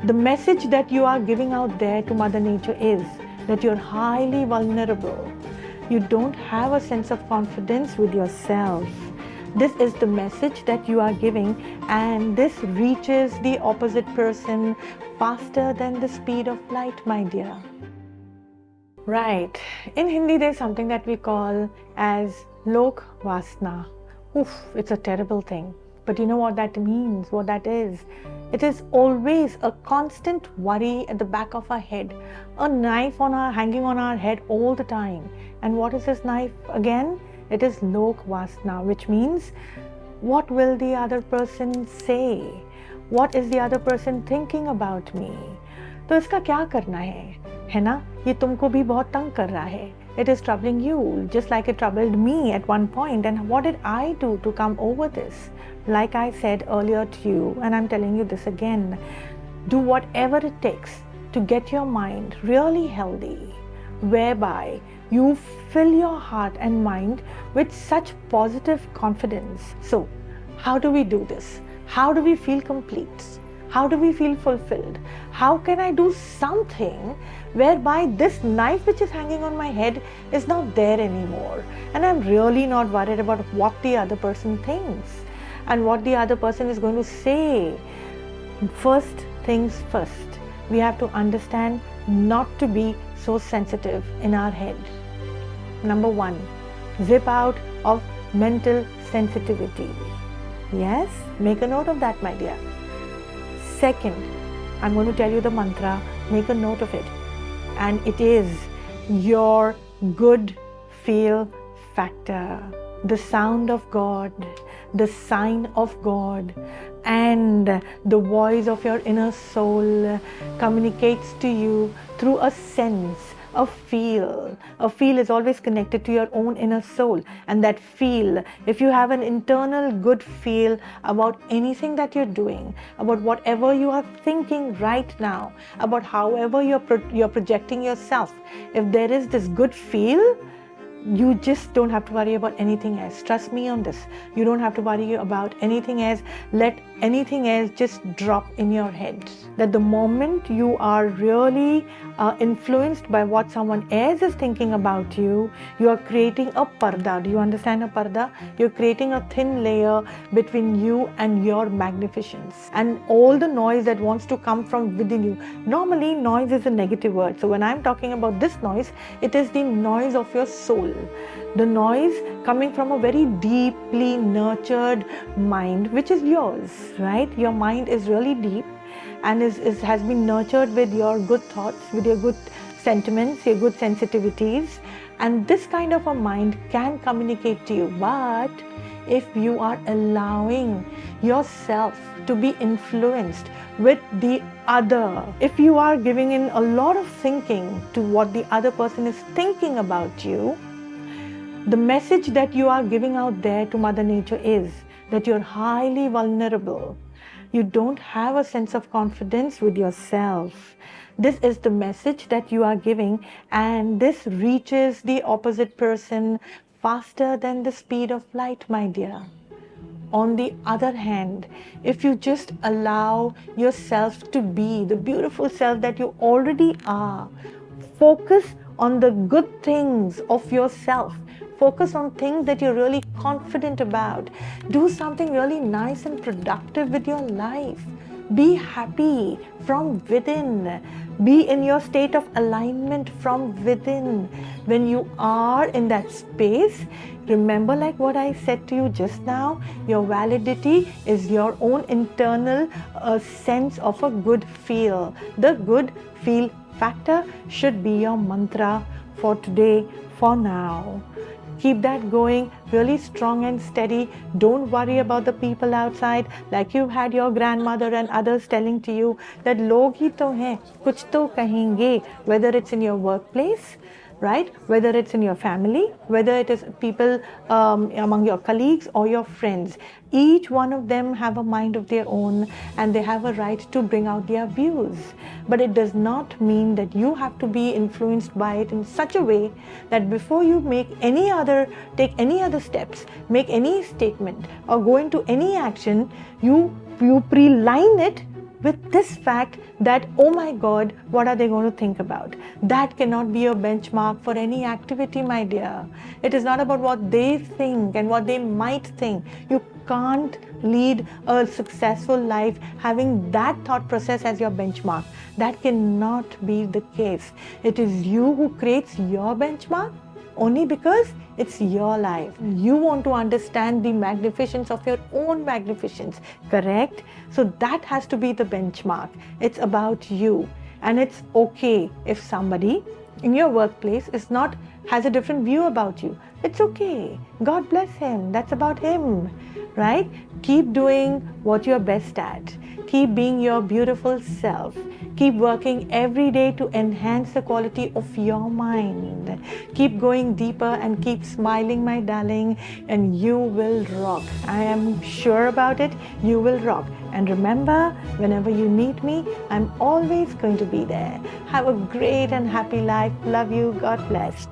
The message that you are giving out there to Mother Nature is that you're highly vulnerable. You don't have a sense of confidence with yourself. This is the message that you are giving, and this reaches the opposite person faster than the speed of light, my dear. Right. In Hindi, there's something that we call as Lok Vaasana. Oof, it's a terrible thing. But you know what that means, what that is? It is always a constant worry at the back of our head, a knife hanging on our head all the time. And what is this knife again? It is Lok Vaasana, which means what will the other person say? What is the other person thinking about me? तो इसका क्या करना है ना? ये तुमको भी बहुत तंग कर रहा है. It is troubling you, just like it troubled me at one point. And what did I do to come over this? Like I said earlier to you, and I'm telling you this again, do whatever it takes to get your mind really healthy, whereby you fill your heart and mind with such positive confidence. So, how do we do this? How do we feel complete? How do we feel fulfilled? How can I do something whereby this knife which is hanging on my head is not there anymore? And I'm really not worried about what the other person thinks and what the other person is going to say. First things first, we have to understand not to be so sensitive in our head. Number one, zip out of mental sensitivity. Yes, make a note of that, my dear. Second, I'm going to tell you the mantra, make a note of it. And it is your good feel factor, the sound of God, the sign of God, and the voice of your inner soul communicates to you through a sense, a feel. A feel is always connected to your own inner soul, and that feel, if you have an internal good feel about anything that you're doing, about whatever you are thinking right now, about however you're projecting yourself, if there is this good feel, you just don't have to worry about anything else. Trust me on this. You don't have to worry about anything else. Let anything else just drop in your head. That the moment you are really influenced by what someone else is thinking about you, you are creating a parda. Do you understand a parda? You're creating a thin layer between you and your magnificence and all the noise that wants to come from within you. Normally, noise is a negative word. So when I'm talking about this noise, it is the noise of your soul. The noise coming from a very deeply nurtured mind, which is yours, right? Your mind is really deep and has been nurtured with your good thoughts, with your good sentiments, your good sensitivities. And this kind of a mind can communicate to you. But if you are allowing yourself to be influenced with the other, if you are giving in a lot of thinking to what the other person is thinking about you, the message that you are giving out there to Mother Nature is that you're highly vulnerable. You don't have a sense of confidence with yourself. This is the message that you are giving, and this reaches the opposite person faster than the speed of light, my dear. On the other hand, if you just allow yourself to be the beautiful self that you already are, focus on the good things of yourself. Focus on things that you're really confident about. Do something really nice and productive with your life. Be happy from within. Be in your state of alignment from within. When you are in that space, remember, like what I said to you just now, your validity is your own internal sense of a good feel. The good feel factor should be your mantra for today, for now. Keep that going really strong and steady. Don't worry about the people outside, like you've had your grandmother and others telling to you that log hi to hain, kuch to kahenge, whether it's in your workplace, right? Whether it's in your family, whether it is people among your colleagues or your friends. Each one of them have a mind of their own and they have a right to bring out their views. But it does not mean that you have to be influenced by it in such a way that before you take any other steps, make any statement or go into any action, you pre-line it with this fact that, oh my God, what are they going to think about? That cannot be a benchmark for any activity, my dear. It is not about what they think and what they might think. You can't lead a successful life having that thought process as your benchmark. That cannot be the case. It is you who creates your benchmark only because it's your life. You want to understand the magnificence of your own magnificence, correct? So that has to be the benchmark. It's about you. And it's okay if somebody in your workplace has a different view about you. It's okay. God bless him. That's about him, right? Keep doing what you're best at. Keep being your beautiful self. Keep working every day to enhance the quality of your mind. Keep going deeper and keep smiling, my darling, and you will rock. I am sure about it. You will rock. And remember, whenever you need me, I'm always going to be there. Have a great and happy life. Love you. God bless.